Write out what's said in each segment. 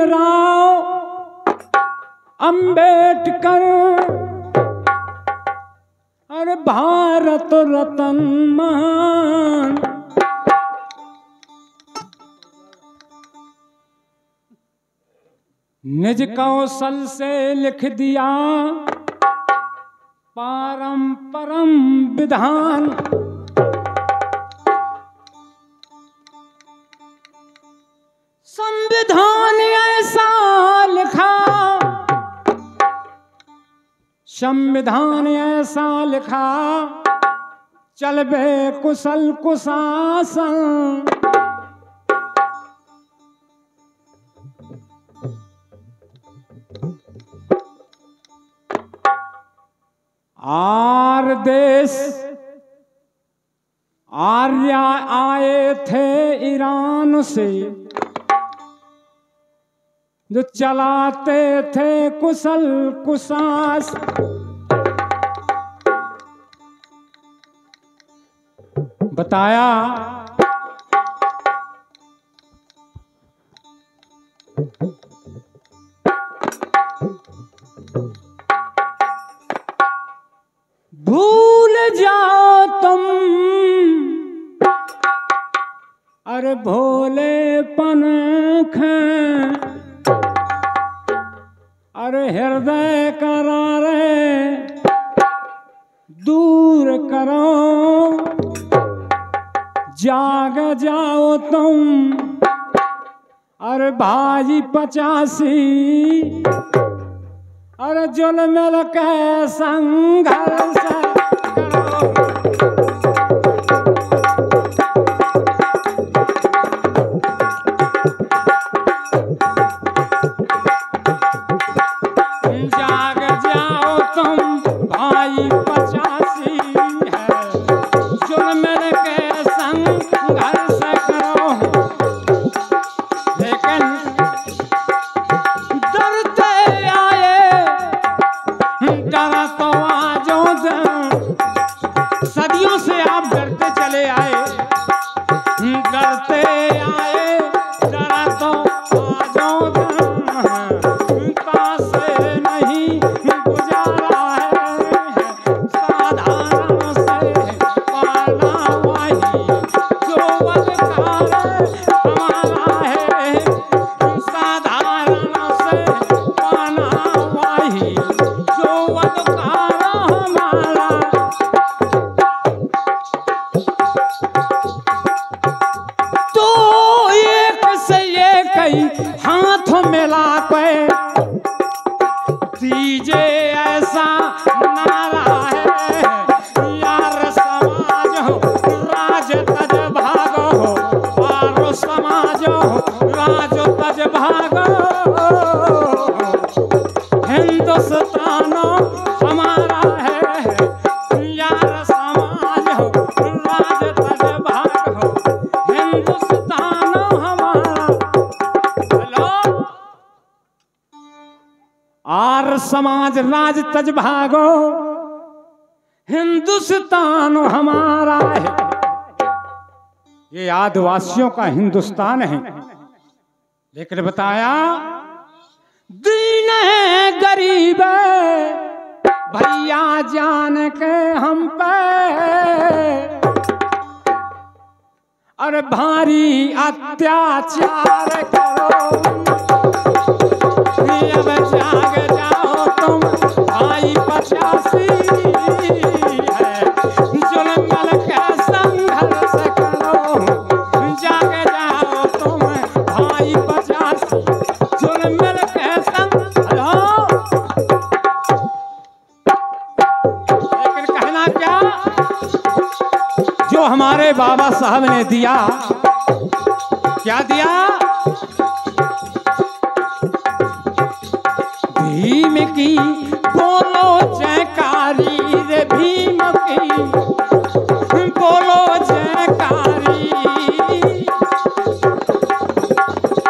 भीमराव अंबेडकर अरे भारत रत्न महान। निज कौशल से लिख दिया परम विधान। संविधान ऐसा लिखा, संविधान ऐसा लिखा, चलबे कुशल कुशासन। आर देश आर्य आए थे ईरान से, जो चलाते थे कुशल कुशास। बताया भूल जाओ तुम अरे भोलेपन खे, अरे हृदय करारे दूर करो। जाग जाओ तुम अरे भाई 85, अरे जुल्म के संघर्ष करो। जाग जाओ तुम भाई 85 है, जुल्म के संघर्ष करो। लेकिन डरते आए डरा तो आजो सदियों से आप डरते चले आए, डरते आए डरा तो आजो से नहीं गुजारा है। साधारण से पाला वही जो अधिकार हमारा है। साधारण से पाला वही जो अधिकार हमारा। तो एक से एक हाथ मिला के दीजे ऐसा नारा है, यार समाज हो राज तज भागो हो, यार समाज हो राज तज भागो। हिंदुस्तान हमारा है, यार समाज हो राज तज भागो, हिंदुस्तान हमारा। हेलो, आर समाज राज तज भागो, हिंदुस्तान हमारा है। ये आदिवासियों का हिंदुस्तान है। लेकिन बताया दीन है गरीब भैया जान के हम पे, अरे भारी अत्याचार करो। अब जाग जाओ तुम भाई 85 है, जुल्म के संघर्ष करो। जाग जाओ तुम भाई 85, जुल्म के संघर्ष। लेकिन कहना क्या, जो हमारे बाबा साहब ने दिया, क्या दिया? भीम की बोलो जयकारी रे, भीम की बोलो जयकारी।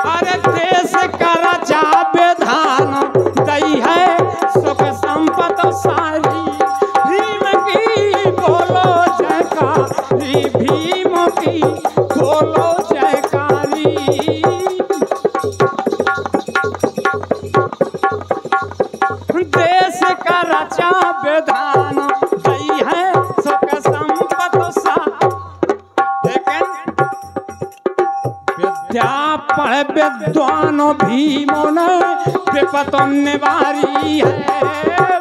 अरे देश का राजा विधान दई है सुख संपत सारी। भीम की बोलो जयकारी, भीम की बोलो जयकारी। बड़े विद्वानों भीमों ने विपतों निवारी है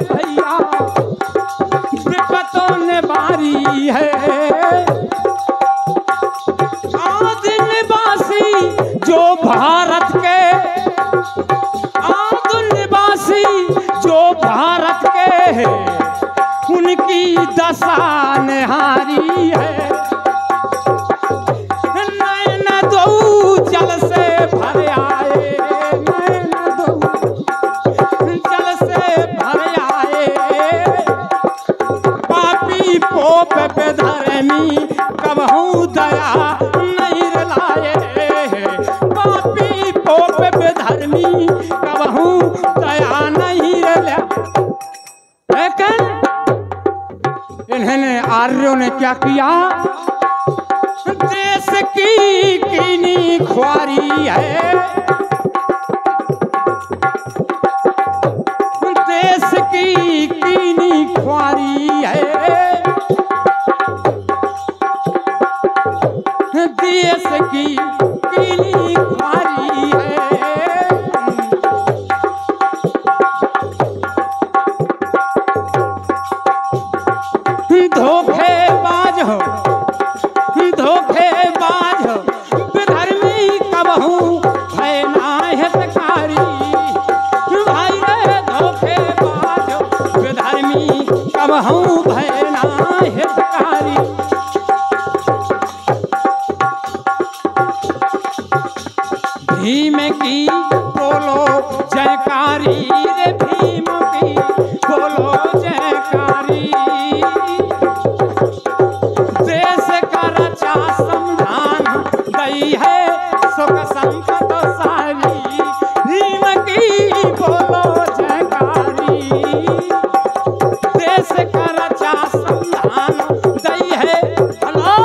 भैया, विपतों निवारी है। आदिनिवासी जो भारत के, आदिनिवासी जो भारत के, उनकी दशा निहारी है। नैन दो जल से भर आए, नैन दो जल से भर आए। पापी पोप बेधर्मी कबहू दया नहीं लाए, पापी पोप बेधर्मी कबहू दया नहीं लाए। लेकिन इन्होंने आर्यों ने क्या किया? देश की कीनी ख्वारी है, देश की कीनी ख्वारी है, देश की कीनी ख्वारी है। धोखेबाज हो, धोखेबाज हो, विधर्मी कबहू भय ना हितकारी। भाई रे धोखेबाज हो, विधर्मी कबहू भय ना हितकारी। भीम की बोलो जयकारी रे, भीम की बोलो जयकारी। देश का रचा संविधान दई है सुख संपद सारी। भीम की बोलो जयकारी, देश का रचा संविधान दई है। हेलो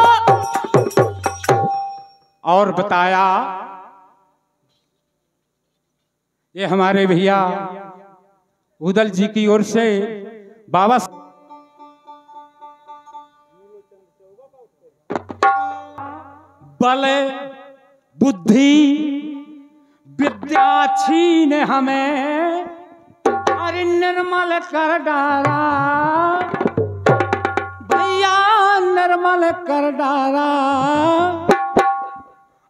और बताया ये हमारे भैया उदल जी की ओर से बाबा बल बुद्धि विद्या छीन हमें, अरे निर्मल कर डाला भैया, निर्मल कर डाला।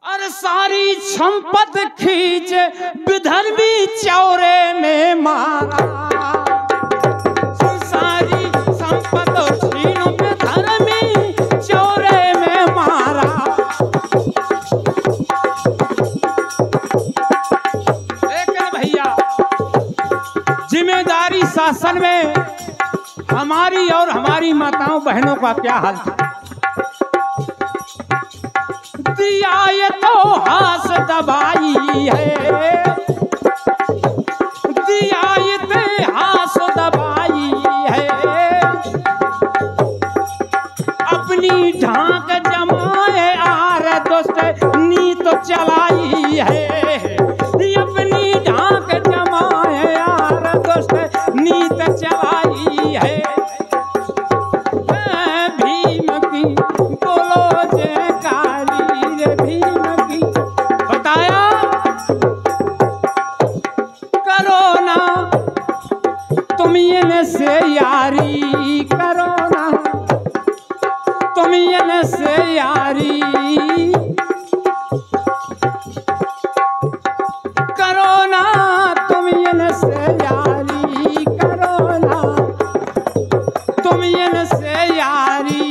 अरे सारी संपत्ति खींच विधर्मी चौरे में मारा, सारी संपत्ति छीन विधर्मी चौरे में मारा। लेकिन भैया जिम्मेदारी शासन में हमारी और हमारी माताओं बहनों का क्या हाल था? दिया ये तो हास दबाई है, दिया ये तो हास दबाई है। अपनी ढांक जमाए आर दोस्त नी तो चलाई है, अपनी ढांक जमाए आर दोस्त नी तो चलाई है। भीम की बोलो जयकारी रे, भीम की बताया। करो ना तुम ये से यारी, करो ना तुम ये से यारी, करो ना तुम ये से यारी, करो ना तुम ये से यारी।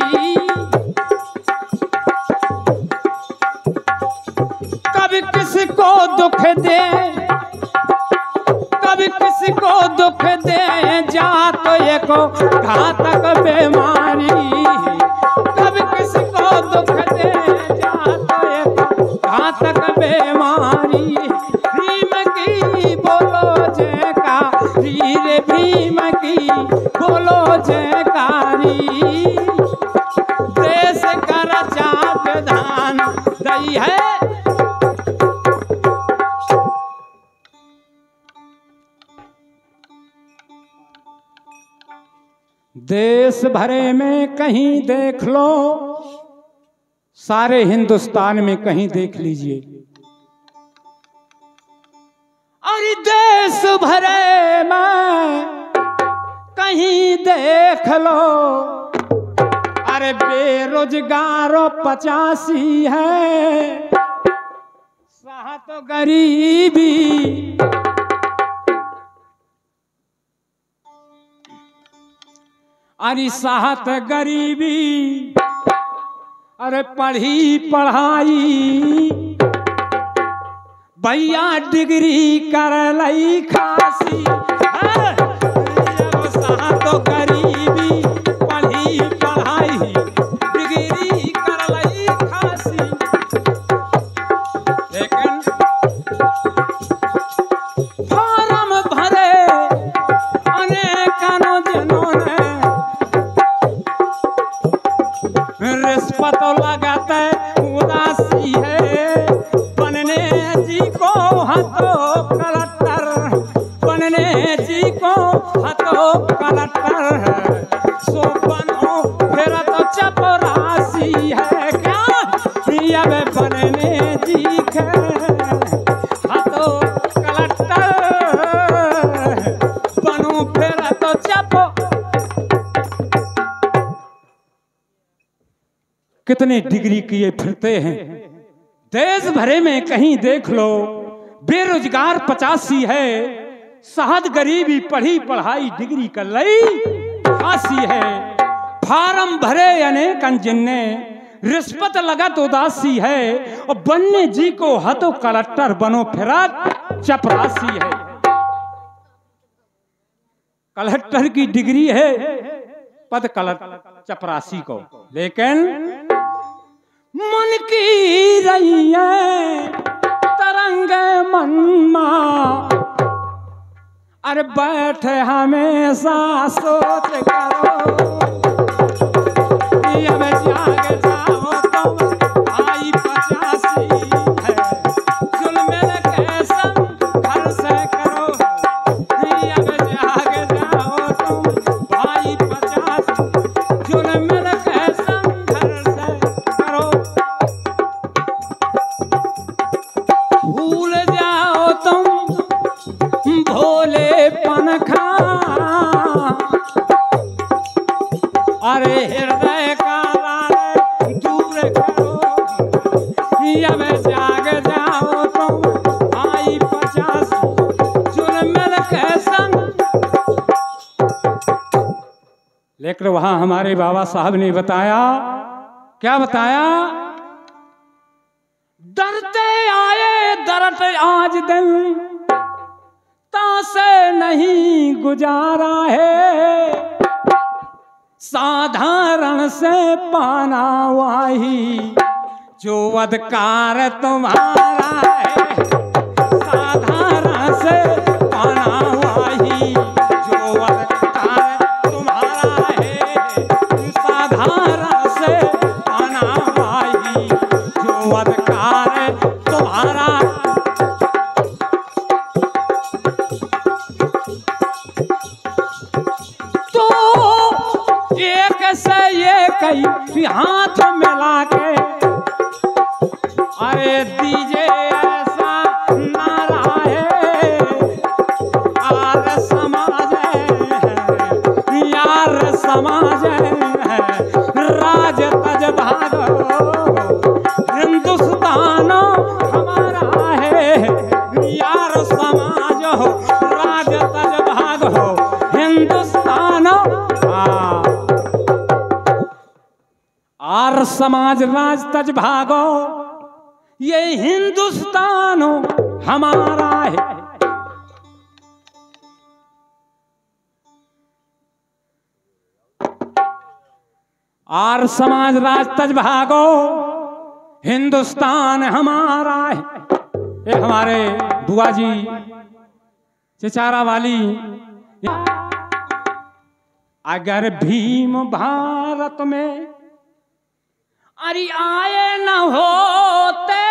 कभी किसी को दुख दे, कभी किसी को दुख दे जा तो ये को घातक बीमारी। कभी किसी को दुख दे जा तो ये को घातक बीमारी। भीम की बोलो जयकारी रे, भीम की बोलो जयकारी। देश का रचा विधान दई है। देश भरे में कहीं देख लो, सारे हिंदुस्तान में कहीं देख लीजिए, और देश भरे में कहीं देख लो, अरे बेरोजगारों 85 है, साहत गरीबी। अरे साहत गरीबी, अरे पढ़ी पढ़ाई भैया डिग्री कर लई खासी। साहत गरीबी पढ़ी पढ़ाई डिग्री कर लई खासी। लेकिन फॉर्म भरे अनेकों जिन्होंने रिश्वत लगाते उदासी है, बनने जी को हाथों कलेक्टर, बनने जी को हाथों कलेक्टर, सो बनो फिर तो चपरासी है क्या, अब बनने जी के हाथों कलेक्टर, बनो फिर तो चपो। कितने डिग्री किए फिरते हैं, देश भरे में कहीं देख लो, बेरोजगार 85 है, साहत गरीबी पढ़ी पढ़ाई डिग्री कर लई खासी है। फार्म भरे अनेक जिनने रिश्वत लगत उदासी है, और बनने जी को हतो कलेक्टर बनो फिरत चपरासी है। कलेक्टर की डिग्री है, पद कलेक्टर चपरासी को, लेकिन मन की रही है तरंग मनमा, अरे बैठे हमेशा सोच करो, अब जाग जाओ तुम आई 85 है, जुल्म के संघर्ष करो, अब जाग जाओ तुम आई 85, जुल्म के संघर्ष करो। भूल जाओ तुम भोलेपन खा, अरे हृदय का लाल दूर करो, अब जाग जाओ तुम आई 50 जुल्म के संग। लेकिन वहां हमारे बाबा साहब ने बताया, क्या बताया, डरते आए दरट आज दिन, तासे नहीं गुजारा है, साधारण से पाना वाही जो अधिकार तुम्हारा है, साधारण से पाना वाही जो अधिकार तुम्हारा है, साधारण से पाना वाही जो अधिकार तुम्हारा। तो एक से ये कई हाथ मिला के, अरे दीजिए ऐसा नारा है, आर समाज है, यार समाज है, राज तज भागो हिंदुस्तान हमारा है, यार समाज हो राज तज भागो हिंदुस्तान। आर समाज राज तज भागो, ये हिंदुस्तान हमारा है। आर समाज राज तज भागो, हिंदुस्तान हमारा है। ये हमारे बुआ जी चिचारा वाली, अगर भीम भारत में अरे आए न होते,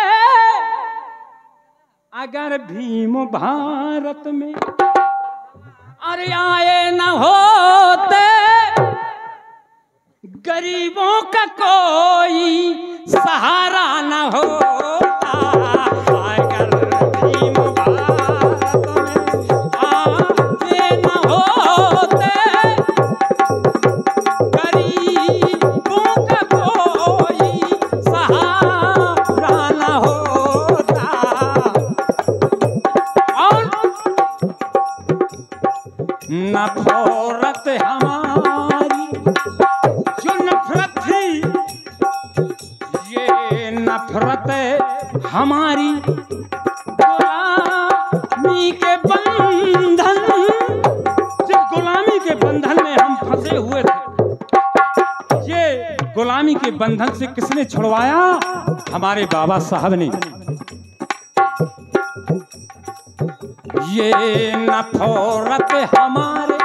अगर भीम भारत में अरे आए न होते, गरीबों का कोई सहारा न होता, अगर भीम भारत नफरत हमारी, जो नफरत थी ये नफरत हमारी, गुलामी के बंधन, जिस गुलामी के बंधन में हम फंसे हुए थे, ये गुलामी के बंधन से किसने छुड़वाया? हमारे बाबा साहब ने। ये नफरत हमारे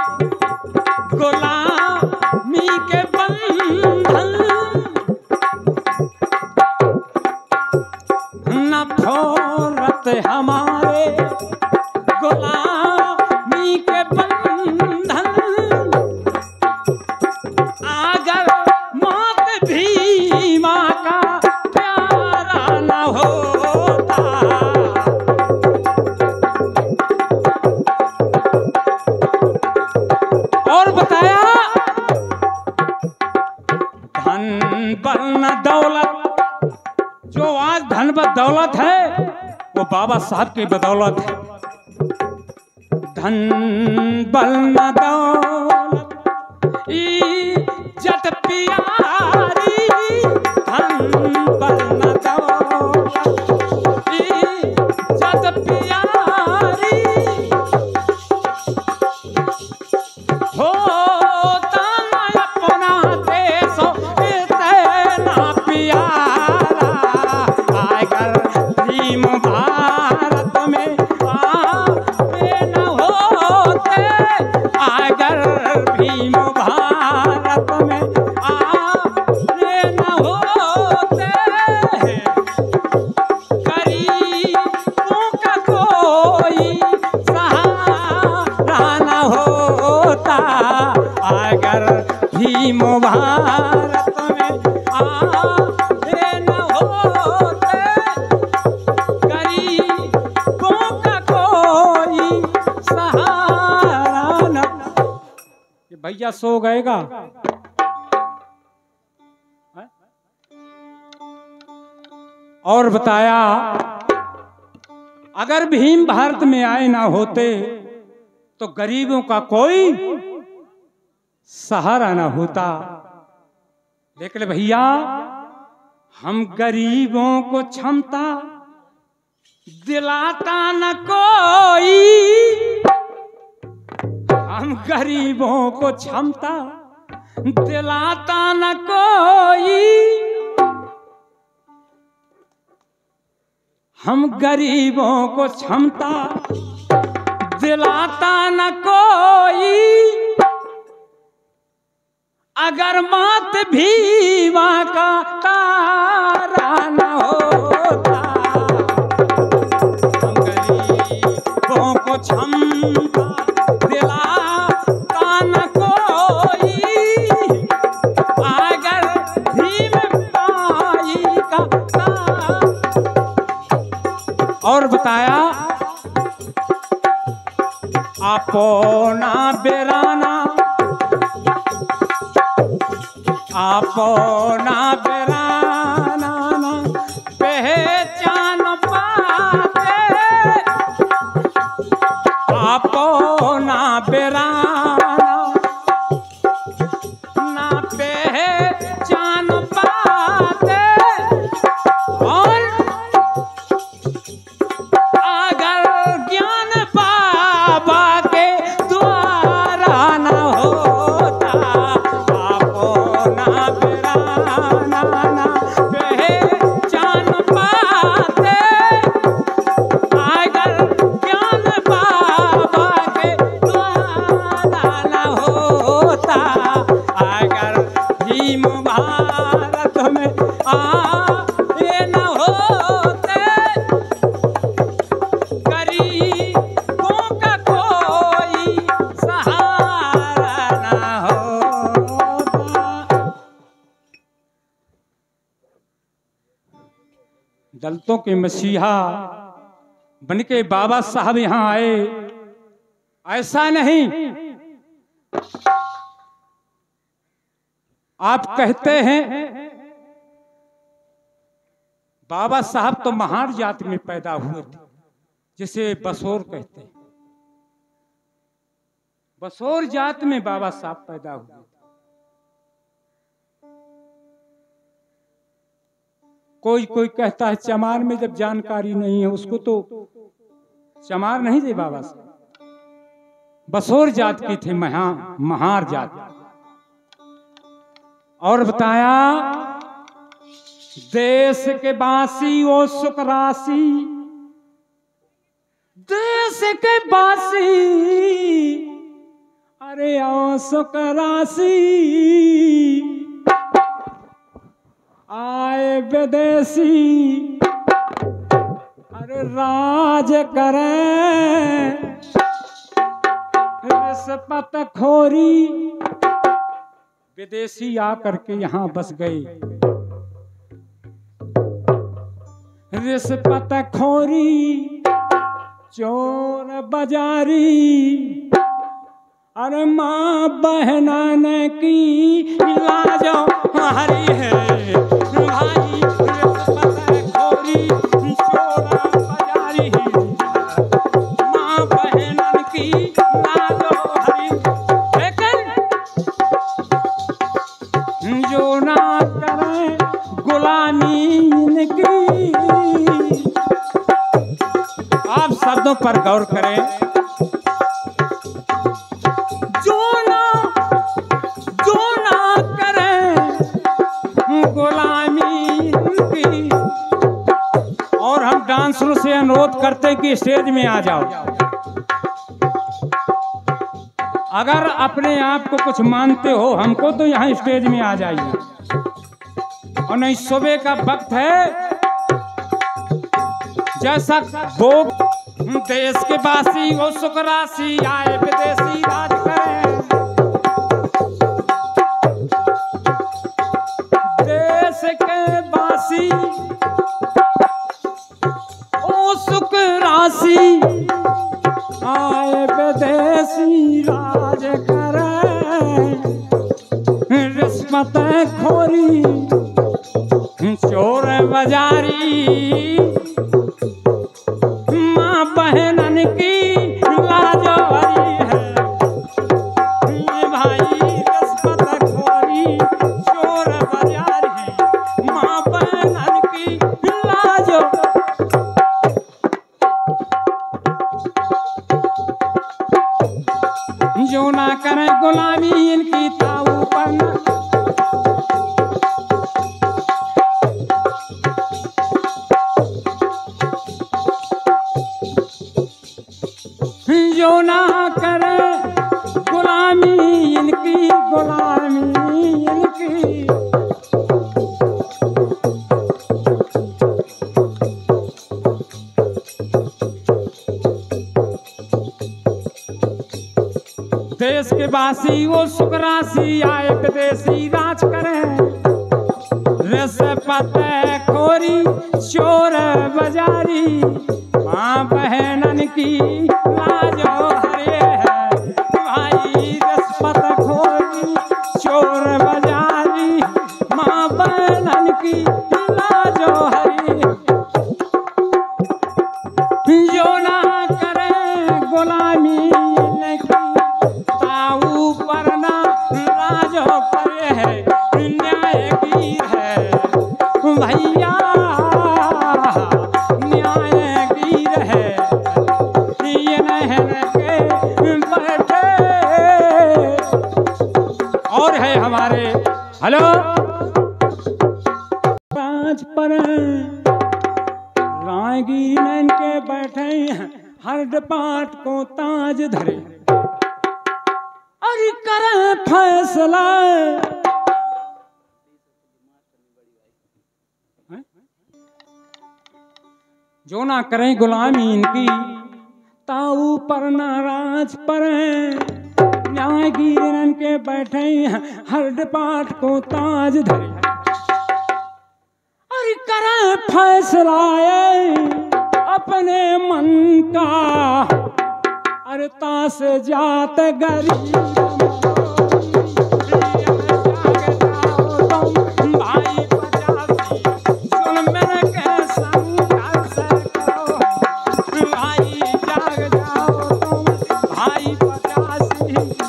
गुलामी के बंधन, नफरत हमारे गुलामी के बंधन, अगर मौत भी माँ का प्यारा न होता, और बताया धन बल न दौलत, जो आज धन व दौलत है वो बाबा साहब की बदौलत है। धन बल न दौलत इज्जत प्यारी, धन बल न दौलत इज्जत प्यारी, होता न अपना देश इतना प्यारा, अगर भीम भारत में आए न होते, अगर भीम भारत में आए न होते, गरीबों का कोई सहारा न होता, अगर भीम भारत में आए न होते, गरीबों का कोई सहारा न। ये भैया सो गएगा? है? और बताया अगर भीम भारत में आए ना होते तो गरीबों का कोई सहारा ना होता। लेकिन भैया हम गरीबों को क्षमता दिलाता न कोई, हम गरीबों को क्षमता दिलाता न कोई, हम गरीबों को क्षमता दिलाता न कोई, अगर मात भीमा का तारा न होता, हम गरीबों को क्षमता दिलाता न कोई, अगर भीम बाई का तारा। और बताया अपना बेराना, अपना बेराना पहचान पाते, अपना बेराना ना पहचान पाते, और अगर ज्ञान बाबा के द्वारा न होता, अपना बेराना ना पहचान पाते, अगर ज्ञान बाबा के द्वारा न होता, अगर भीम भारत में आए न होते, गरीबों का कोई सहारा न होता। दलितों के मसीहा बनके बाबा साहब यहां आए, ऐसा नहीं आप कहते हैं बाबा साहब तो महार जाति में पैदा हुए थे, जिसे बसोर कहते हैं। बसोर जात में बाबा साहब पैदा हुए। कोई कोई कहता है चमार में, जब जानकारी नहीं है उसको तो चमार नहीं थे बाबा साहब, बसोर जात की थे, महार जात। और बताया देश के बासी ओ सुख राशि, देश के बासी अरे ओ सुख राशि, आए विदेशी अरे राज करें, रिश्वत खोरी, विदेशी आकर के यहां बस गए। रिश्वत खोरी चोर बाजारी, अरे माँ बहन की लाज हरी है भाई, रिश्वत खोरी चोर बाजारी, माँ बहन की लाज हरी। लेकिन जो ना करे गुलामी इनकी, आप शब्दों पर गौर करें, जो ना करें गुलामी इनकी। और हम डांसरों से अनुरोध करते हैं कि स्टेज में आ जाओ। अगर अपने आप को कुछ मानते हो हमको, तो यहाँ स्टेज में आ जाइए। और नहीं, सुबह का वक्त है, जैसा वो देश के बासी वो सुख राशि, आए विदेशी राज करें। देश के बासी ओ सुख राशि, आए विदेशी राज करें। रिश्वत खोरी चोर बाजारी, माँ बहनन की लाज हरी है भाई, रिश्वत खोरी चोर बाजारी, माँ बहनन की लाज। जो ना करे गुलामी इनकी ताऊ पर, जो ना करे गुलामी इनकी, गुलामी इनकी। देश के बासी वो सुख राशि, आए विदेशी राज करें। रिश्वत खोरी चोर बाजारी, माँ बहनन की लाज हरे है भाई, रिश्वत खोरी चोर बाजारी, माँ बहनन की लाज हरी। जो ना करे गुलामी इनकी, ताऊ पर ना राज परे है, न्याय गिर है भैया, न्याय गिर है, ये नहर के बैठे। और है हमारे हेलो राज पर रायगिरी नैन के बैठे, हर पाठ को ताज धरे, अरे करे फैसला। जो ना करें गुलामी इनकी, ताऊ पर नाराज पर न्याय गिरन के बैठे, हर पाठ को ताज धरे, अरे करे फैसला अपने मन का, अरे तास जात गरीब भाई पचासी, सुन मेरे के संघर्ष करो भाई, जाग जाओ तुम भाई पचासी।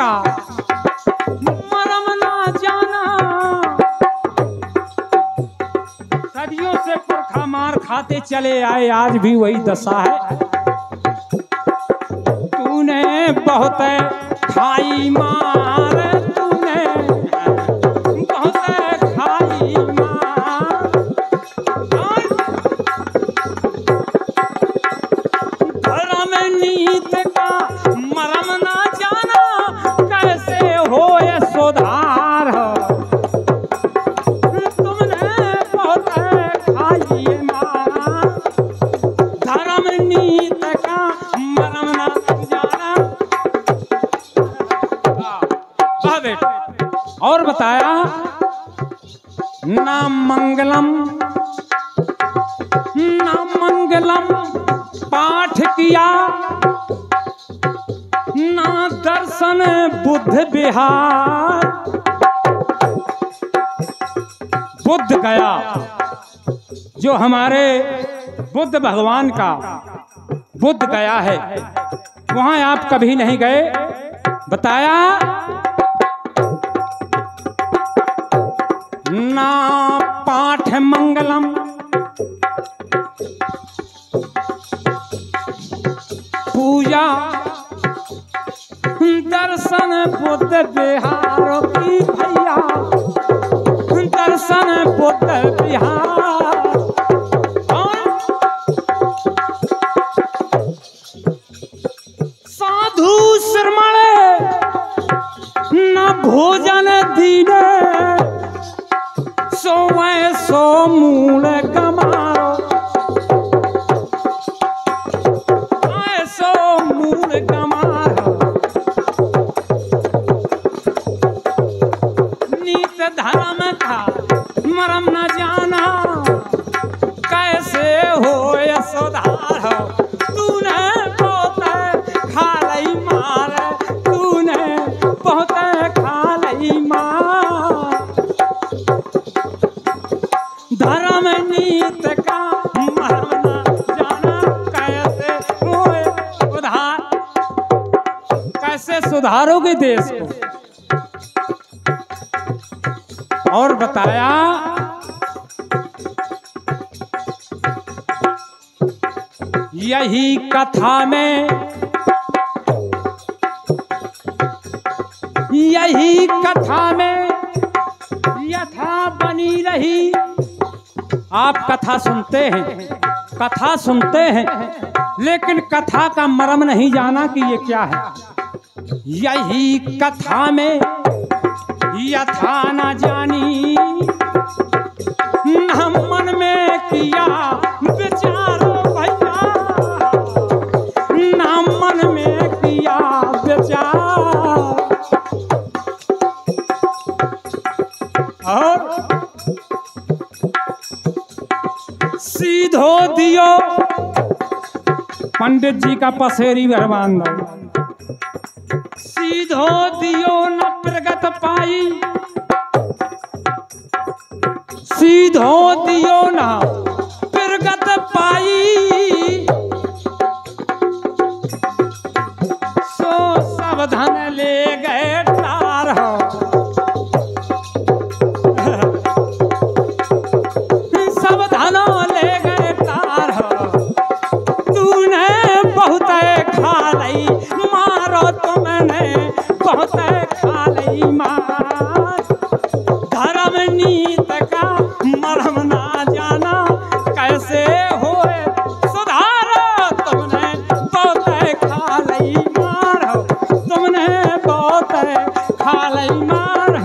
का मरम ना जाना। सदियों से पुरखा मार खाते चले आए, आज भी वही दशा है। तूने बहुत खाई मार, तूने बहुत खाई मार। धर्म नीत का मरम ना जाना, कैसे होए सुधार। तुमने बहुत खाई मार, धर्म नीत का मरम ना जाना। और बताया ना मंगलम ना मंगलम पाठ किया, ना दर्शन बुद्ध विहार। बुद्ध गया, जो हमारे बुद्ध भगवान का बुद्ध गया है, वहां आप कभी नहीं गए। बताया ना पाठ मंगलम, पूजा दर्शन बुद्ध विहार की भैया, दर्शन बुद्ध विहार। साधु श्रमण न भोजन दीने, सोए सो मूल गमारो, सो मूल गमारो। नीत धर्म का मरम न जाना, कैसे होए सुधार। तूने बहुत खा लई मार, तूने बहुत खा लई मार। धर्म नीत का मरम न जाना, कैसे होए सुधार। कैसे सुधारोगे देश को। और बताया यही कथा में, यही कथा में यथा बनी रही। आप कथा सुनते हैं, कथा सुनते हैं, लेकिन कथा का मर्म नहीं जाना कि ये क्या है। यही कथा में यथा न जानी, न मन में किया विचारो भैया, न मन में किया विचार। और सीधो दियो, पंडित जी का पसेरी भरवान दो। सीधो दियो न प्रगत पाई, सीधो दियो न प्रगत पाई। सो सब धन ले गए तार हो, सब धन ले गए तार हो। तूने बहुत खा लई मारो, तुमने बहुत खा लई मार। धर्म नीत का मरम ना जाना, कैसे होए सुधार। तुमने बहुत खा लई मार, तुमने बहुत खा लई मार।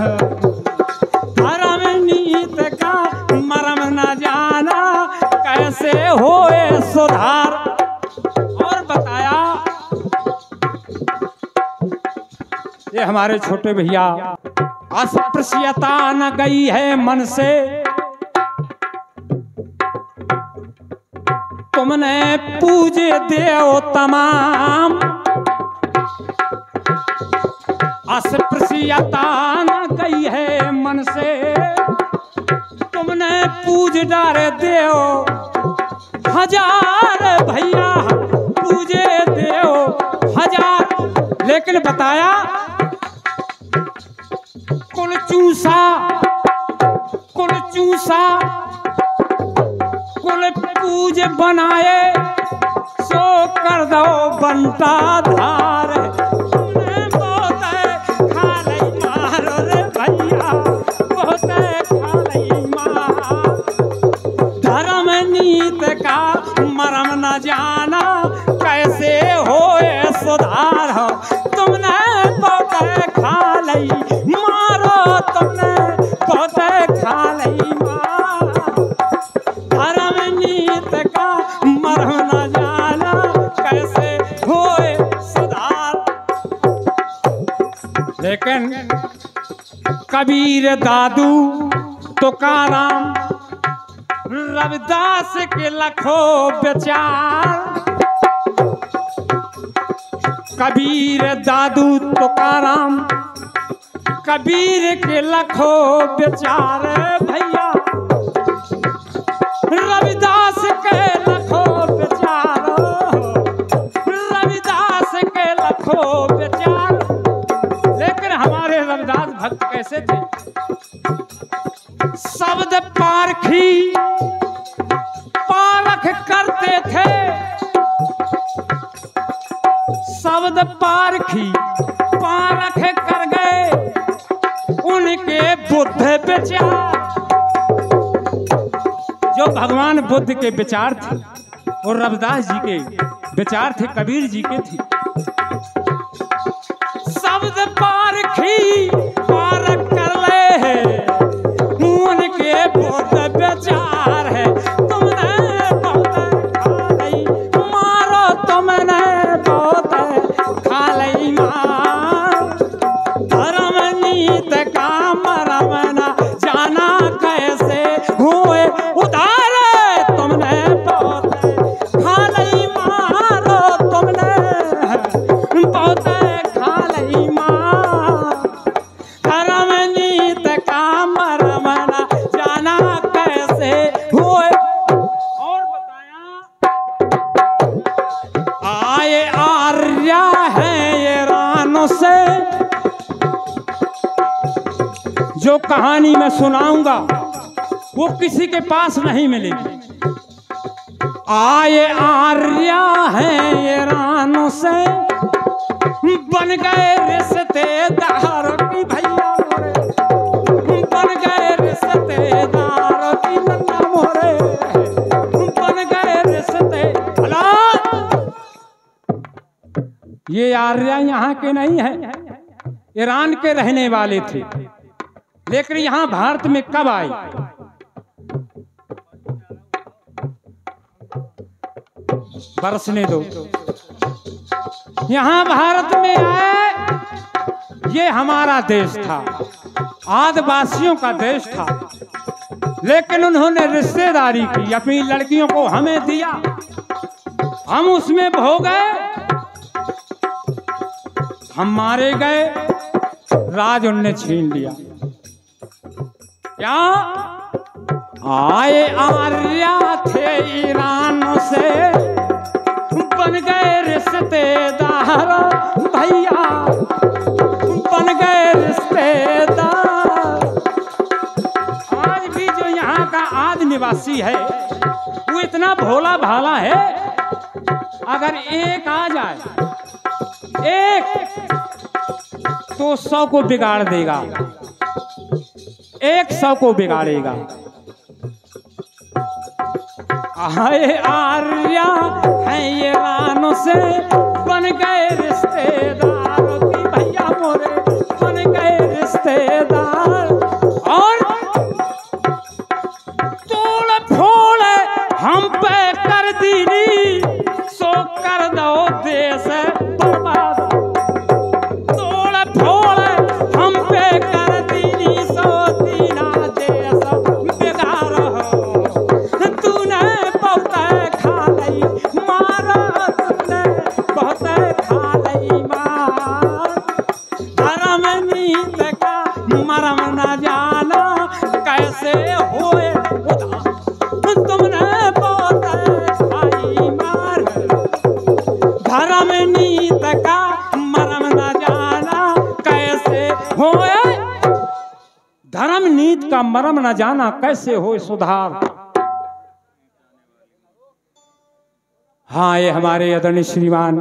धर्म नीत का मरम ना जाना, कैसे होए सुधार। और बताया ये हमारे छोटे भैया, अस्पृश्यता न गई है मन से, तुमने पूजे देव तमाम। अस्पृश्यता न गई है मन से, तुमने पूज डारे देव हजार। भैया पूजे देव हजार, लेकिन बताया चूसा कुल पूज बनाए सो कर दो बनता धार तुमने बहुत खा लई मारो रे भैया बहुत खा लई मार धर्म नीत का मरम न जाना कैसे होए सुधार हो तुमने बहुत खा लई मारो तुमने बहुत खा लई मार धर्म नीत का मरम न जाना कैसे होए सुधार। लेकिन कबीर दादू तुकाराम रविदास के लखों विचार कबीर दादू तुकाराम कबीर के लखों विचार भैया रविदास के लखों विचार रविदास के लखों विचार। लेकिन हमारे रविदास भक्त कैसे थे? शब्द पारखी पारख करते थे शब्द पारखी पारख कर गए उनके बुद्ध विचार जो भगवान बुद्ध के विचार थे और रविदास जी के विचार थे कबीर जी के थे। शब्द पारखी पारख कर ले उनके बुद्ध विचार है तुमने बहुत खा लई मारो तुमने बहुत खा लई मार धर्म नीत का मरम न जाना कैसे हुए उधार तुमने बहुत खा लई मारो तुमने बहुत खा लई मार धर्म नीत का मरम न जाना कैसे हुए। और बताया आए आर्या है ये रानों से जो कहानी मैं सुनाऊंगा वो किसी के पास नहीं मिलेगी। आए आर्या है ये रानों से बन गए रिश्तेदार की भैया मोरे बन गए रिश्तेदार की नन्ना मोरे बन गए रिश्तेदार। ये आर्या यहाँ के नहीं है ईरान के रहने वाले थे लेकिन यहाँ भारत में कब आए? बरसने दो। यहाँ भारत में आए ये हमारा देश था आदिवासियों का देश था लेकिन उन्होंने रिश्तेदारी की अपनी लड़कियों को हमें दिया हम उसमें भो गए हम मारे गए राज उनने छीन लिया। क्या आए आर्या थे ईरान से बन गए रिश्तेदार भैया बन गए रिश्तेदार। आज भी जो यहाँ का आदि निवासी है वो इतना भोला भाला है अगर एक आ जाए एक तो 100 को बिगाड़ देगा 100 को बिगाड़ेगा। आए आर्या है ये रानों से बन गए रिश्तेदार की भैया मोरे बन गए रिश्तेदार। और तोड़ फोड़ हम पे कर दीनी सो कर दो देश बर्बाद तोड़ फोड़ हम पे कर दीनी सो दीना देश बेकार हो तूने बहुत खा लई मारा तूने बहुत खा लई मार का मरम न जाना कैसे हो सुधार। हाँ, ये हमारे आदरणीय श्रीमान,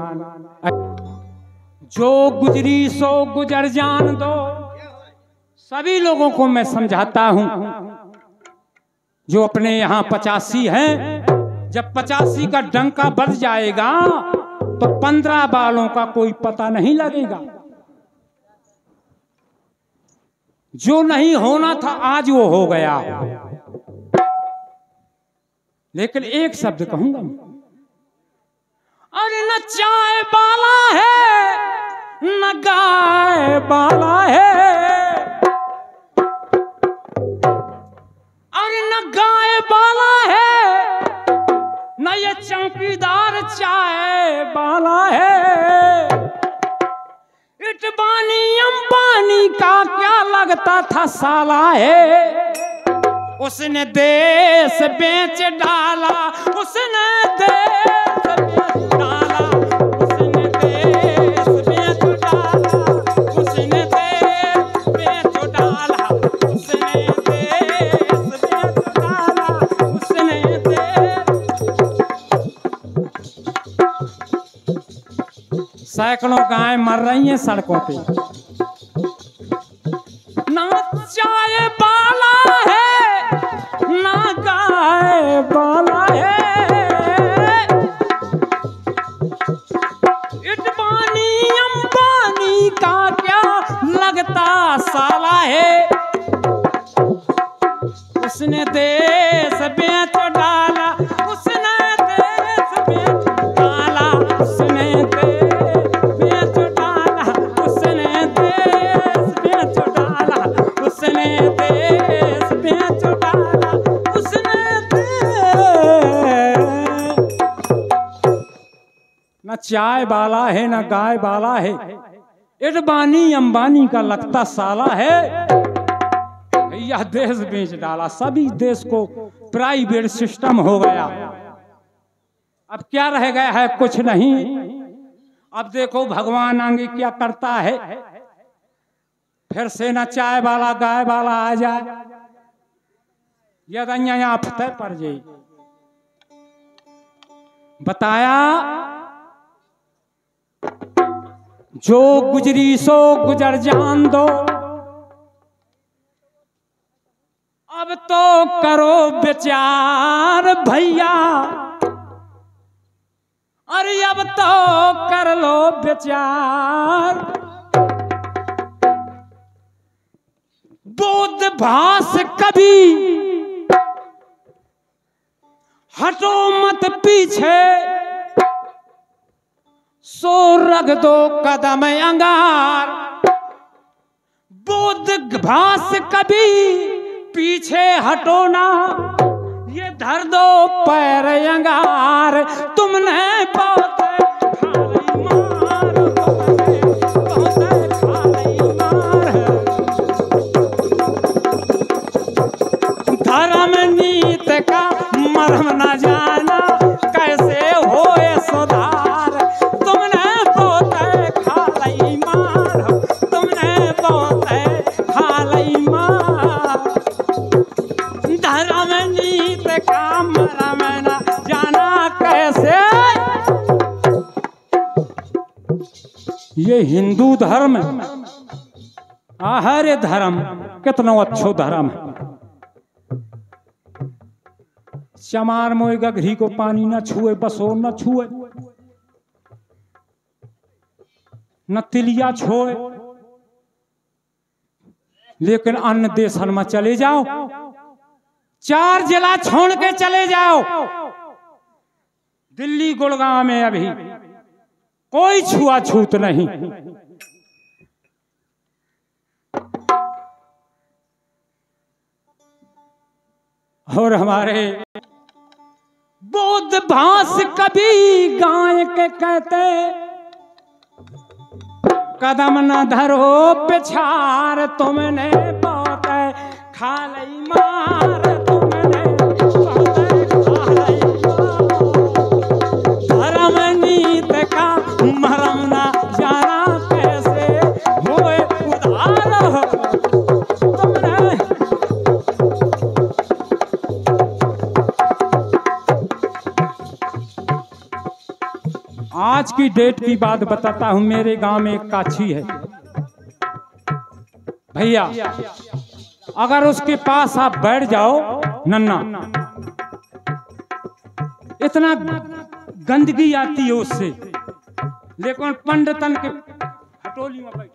जो गुजरी सो गुजर जान दो, सभी लोगों को मैं समझाता हूं। जो अपने यहाँ 85 हैं, जब 85 का डंका बज जाएगा तो 15 बालों का कोई पता नहीं लगेगा। जो नहीं होना था आज वो हो गया। लेकिन एक शब्द कहूंगा, अरे न चाय बाला है न गाय बाला है, अरे न गाय बाला है न ये चौकीदार चाय बाला है। इटबानी अंबानी का क्या लगता था साला है, उसने देश बेच डाला, उसने देश बेच डाला, उसने देश बेच डाला, उसने देश बेच डाला, उसने देश बेच डाला, उसने सैकड़ों गायें मर रही हैं सड़कों पे। ना चाय बाला है ना गाय बाला है, इटबानी अंबानी का क्या लगता साला है, उसने देश बेच डाला, उसने देश बेच डाला, उसने देश बेच डाला, उसने देश बेच डाला, उसने देश बेच डाला, उसने न चाय बाला है न गाय बाला है, इटबानी अंबानी का लगता साला है। यह देश बेच डाला, सभी देश को प्राइवेट सिस्टम हो गया। अब क्या रह गया है, कुछ नहीं। अब देखो भगवान आगे क्या करता है, फिर से न चाय वाला गाय वाला आ जाए, यदि यहाँ फतेह पड़ जाए। बताया जो गुजरी सो गुजर जान दो, अब तो करो विचार भैया, अरे अब तो कर लो विचार। बोध भास कभी हटो मत पीछे, सो रख दो कदम अंगार। बोध भास कभी पीछे हटो ना, ये धर दो पैर अंगार। तुमने बहुत खाली मार, तुमने बहुत खाली मार। धर्म नीत का मरम न जाना, कैसे होए सुधार। तुमने बहुत खाली मार, तुमने बहुत खाली मार। धर्म नीत का मरम न जाना कैसे। ये हिंदू धर्म हरे धर्म कितना अच्छो धर्म है। चमार मोए गघरी को पानी न छुए, बसो न छुए, न तिलिया छोए। लेकिन अन्य देशन में चले जाओ, 4 जिला छोड़ के चले जाओ, दिल्ली गुड़गांव में अभी कोई छुआछूत नहीं। और हमारे बोध भास कभी गाय के कहते, कदम न धरो पिछार। तुमने बहुत खाली मार, तुमने बहुत खाली मार। धर्म नीत का मरम न जाना, कैसे हुए उधार। तुमने आज की डेट की बात बताता हूं। मेरे गांव में एक काछी है भैया, अगर उसके पास आप बैठ जाओ नन्ना, इतना गंदगी आती है उससे, लेकिन पंडितन के हटोली में बैठ,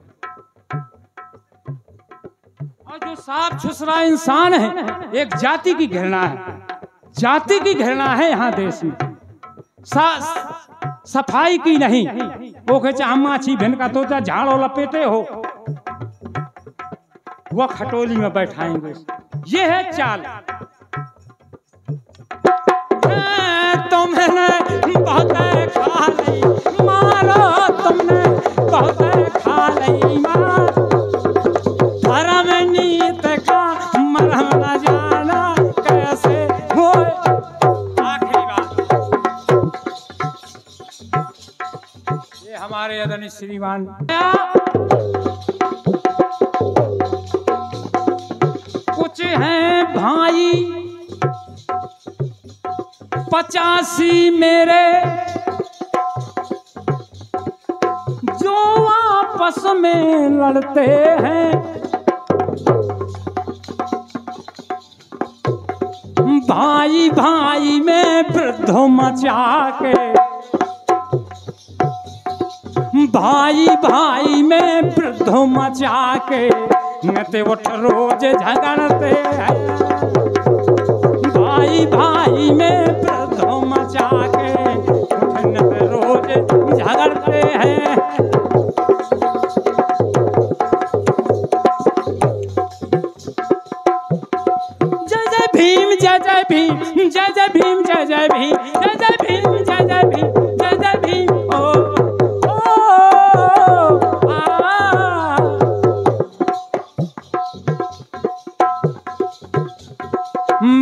और जो साफ सुथरा इंसान है, एक जाति की घृणा है, जाति की घृणा है यहाँ देश में, सफाई की नहीं। वो कहे हम माछी भिन का तो झाड़ो लपेटे हो, वो खटोली में बैठाएंगे। ये है चाल। तुमने बहुत खा ली मारो, तुमने बहुत खा ली मारो, धर्म नीत का मरहम न जाना कैसे हो। आखिरी बात, ये हमारे आदरणीय श्रीमान कुछ हैं भाई 85 मेरे, जो आपस में लड़ते हैं, भाई भाई में वृद्ध मचा के, भाई भाई में वृद्ध मचा के नते उठ रोज झगड़ते हैं, भाई भाई में वृद्ध मचा के नते रोज झगड़ते हैं। जय जय भीम, जय जय भीम, जय जय भीम, जय जय भीम, जय जय भीम, जय जय भीम, जय जय भीम।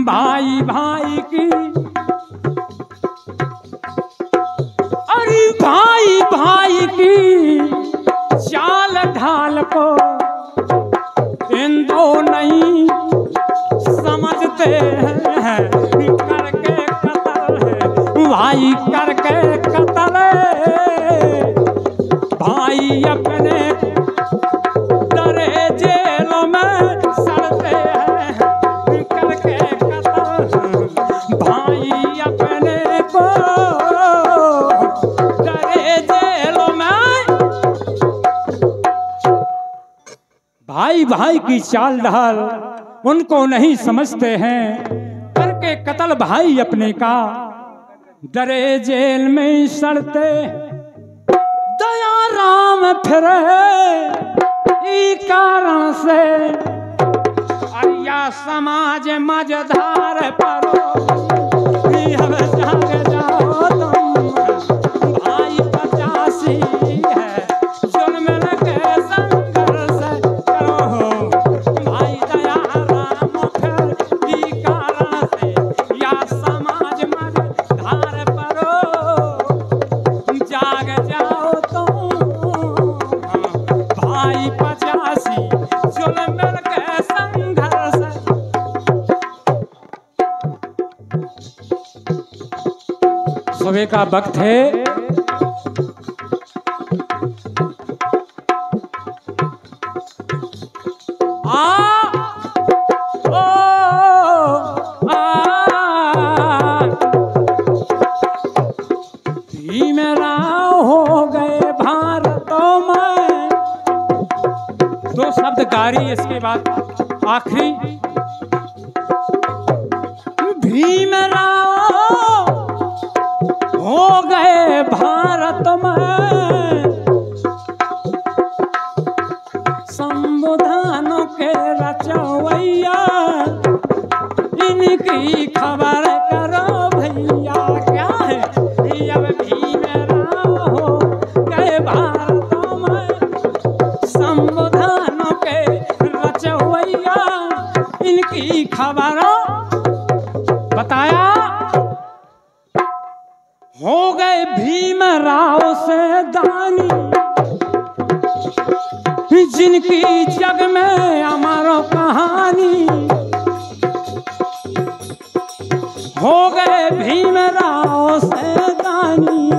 भाई भाई की, अरे भाई भाई की चाल ढाल को इन दो नहीं समझते हैं, करके कत्ल है भाई, करके कत्ल है भाई, अपने डरे जेल में सड़ते हैं, करके भाई अपने को डरे जेल में। भाई भाई की चाल ढाल उनको नहीं समझते हैं, करके कत्ल भाई अपने का डरे जेल में सड़ते। दया राम फिरे ई कारण से, अरिया समाज मझधार परो, जाग जाओ तुम भाई 85 है, जुल्म के संघर्ष करो भाई, दया राम फिर ई कारण से, या समाज मझधार परो, जाग जाओ तुम भाई 85 जुल्म के संघर्ष। सुबह का वक्त है, हो गए भारतों में। दो शब्द गारी, इसके बाद आखिरी। भीमराव हो गए भारत में, संविधानों के रचवैया, इनकी खबर करो भैया। क्या है अब भीमराव हो गए भारत में, संविधानों के रचवैया, इनकी खबर बताया। हो गए भीमराव से दानी, जिनकी जग में अमर कहानी। हो गए भीमराव से दानी,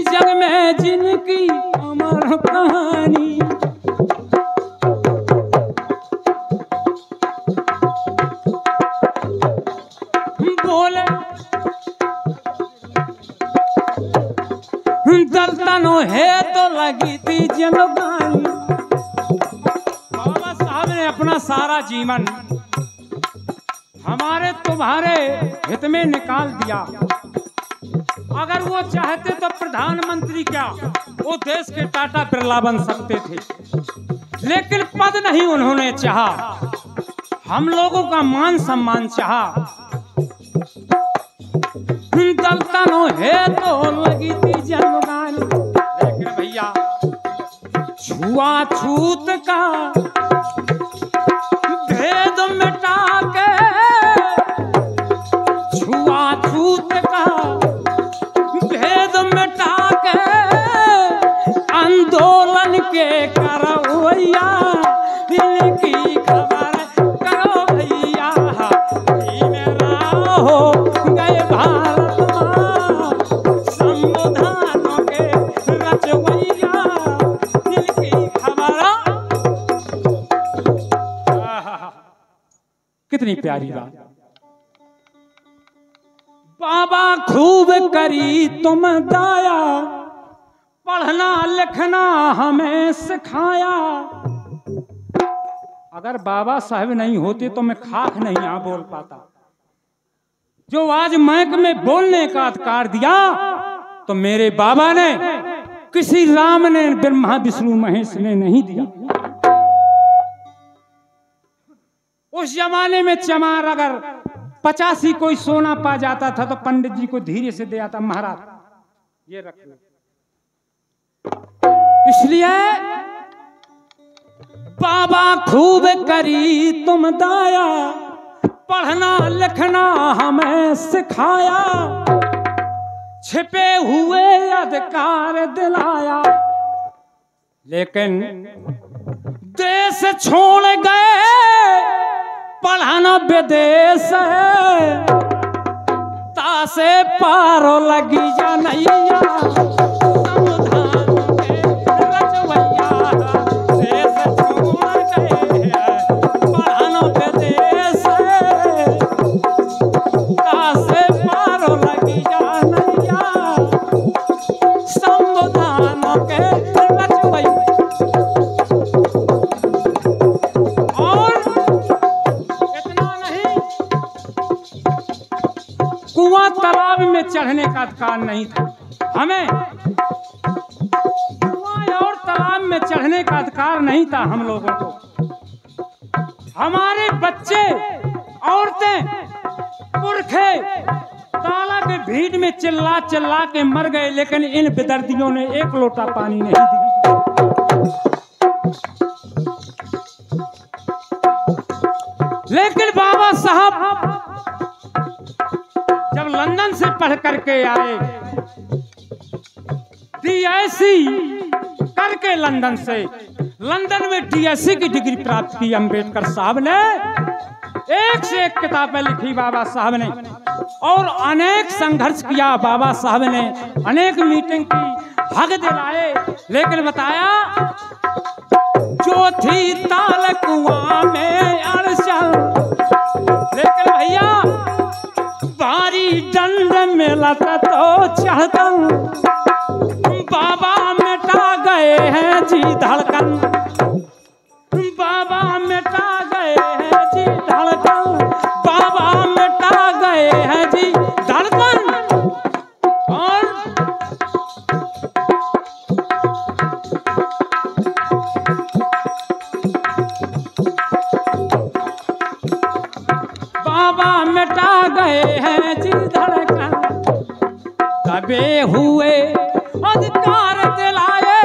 जग में जिनकी अमर कहानी, बोले दर्दनो है तो लगी थी जनगानी। बाबा साहब ने अपना सारा जीवन हमारे तुम्हारे हित में निकाल दिया। अगर वो चाहते तो प्रधानमंत्री क्या, वो देश के टाटा बिरला बन सकते थे, लेकिन पद नहीं उन्होंने चाहा, हम लोगों का मान सम्मान चाहा। दलतनो है तो लगी थी जनगानी, लेकिन भैया छुआछूत का भेद मिटा के, छुआछूत का भेद मिटा के आंदोलन के करवैया, इनकी खबर करो भैया, मेरा हो गए भारत माँ, संविधानों के रचवैया, इनकी खबर। कितनी प्यारी बात। बाबा खूब करी तुम दाया, पढ़ना लिखना हमें सिखाया। अगर बाबा साहब नहीं होते तो मैं खाक नहीं यहाँ बोल पाता। जो आज माइक में बोलने का अधिकार दिया तो मेरे बाबा ने, किसी राम ने, ब्रह्मा विष्णु महेश ने नहीं दिया। उस जमाने में चमार अगर 85 कोई सोना पा जाता था तो पंडित जी को धीरे से दे आता, महाराज ये रख लो। इसलिए बाबा खूब करी तुम दाया, पढ़ना लिखना हमें सिखाया, छिपे हुए अधिकार दिलाया, लेकिन देश छोड़ गए, पढ़ाना विदेश है, तासे पारो लगी जा नैया, संविधान के रचवैया, देश छोड़ गए, पढ़ाना विदेश है, तासे पारो लगी जा नैया, संविधान के रचवैया। कुआं तालाब में चढ़ने का अधिकार नहीं था हमें, कुआं और तालाब में चढ़ने का अधिकार नहीं था हम लोगों को। हमारे बच्चे, औरतें, पुरखे ताला के भीड़ में चिल्ला चिल्ला के मर गए, लेकिन इन बेदर्दियों ने एक लोटा पानी नहीं दिया। लेकिन बाबा साहब जब लंदन से पढ़ करके आए, डीएससी करके लंदन में डीएससी की डिग्री प्राप्त की अंबेडकर साहब ने, एक से एक किताबें लिखी बाबा साहब ने, और अनेक संघर्ष किया बाबा साहब ने, अनेक मीटिंग की, हक दिलाए, लेकिन बताया जो थी ताल कुआं में अड़चन, लेकिन भैया भारी दंड मिला तो चढ़तन, बाबा मिटा गए हैं जी धड़कन, बाबा मिटा गए हैं जी धड़कन, बाबा मिटा गए हैं जी धड़कन। और बाबा मिटा गए हैं जी धड़कन, दबे हुए अधिकार दिलाए,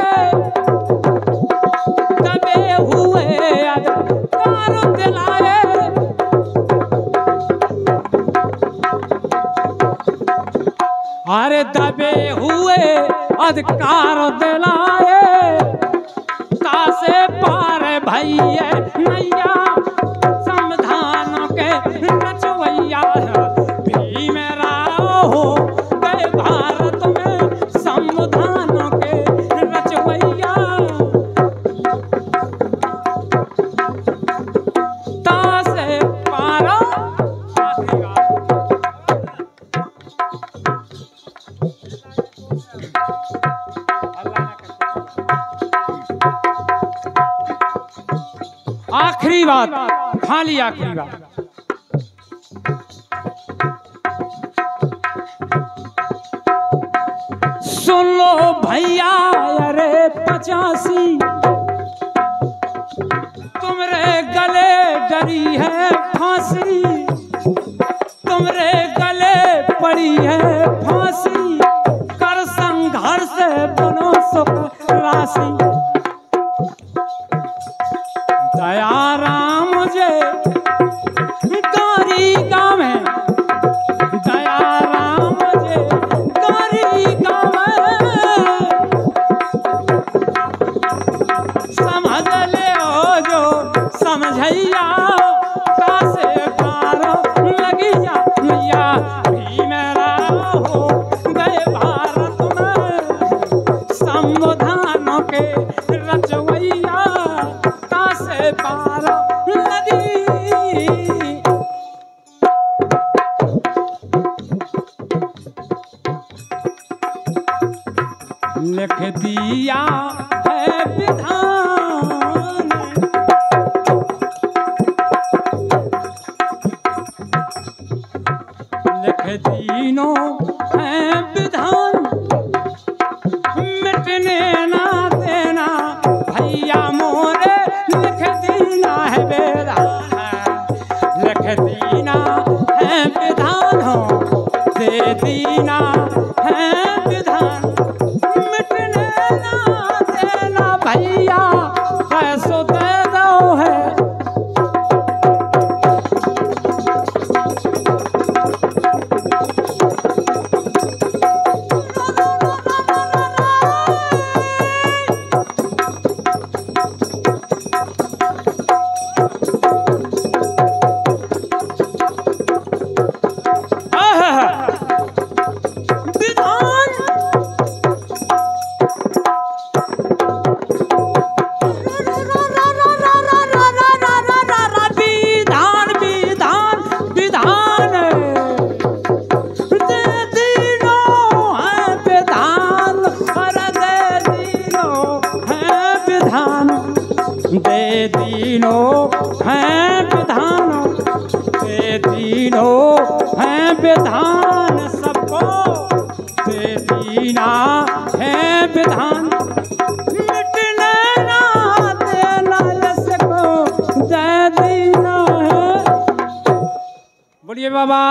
दबे हुए अधिकार दिलाए, अरे दबे हुए अधिकार दिलाए, तासे पार भैया नैया, संविधान के रचवैया, भीम राव हो गए भारत में संविधानों के रचवैया। तासे पारा आखिरी बात, खाली आखिरी बात। सुन लो भैया अरे 85 तुमरे गले डरी है फांसी, तुमरे गले पड़ी है फांसी, कर संघर्ष बनो सुख राशि। दयाराम जे गारी गाँव है, दयाराम जे गारी गाँव है, समझ ले हो जो समझैया। कासे पार लगी जा मैया भी मेरा हो गए भारत में संविधानों के रचवैया। कासे पार लगी लिख दिया है विधान, लिख दीनों है विधान, मिटने ना देना भैया मोरे, लिख दीना है विधान, लिख दीना है विधान हो, दे दीना है विधान, मिटने ना देना भैया, पैसों दे दो है। दे दीनो है विधान, दे दीनो है विधान, सबको दे दीना है विधान, मिटने ना देना इसको दे दीना है। बोलिए बाबा।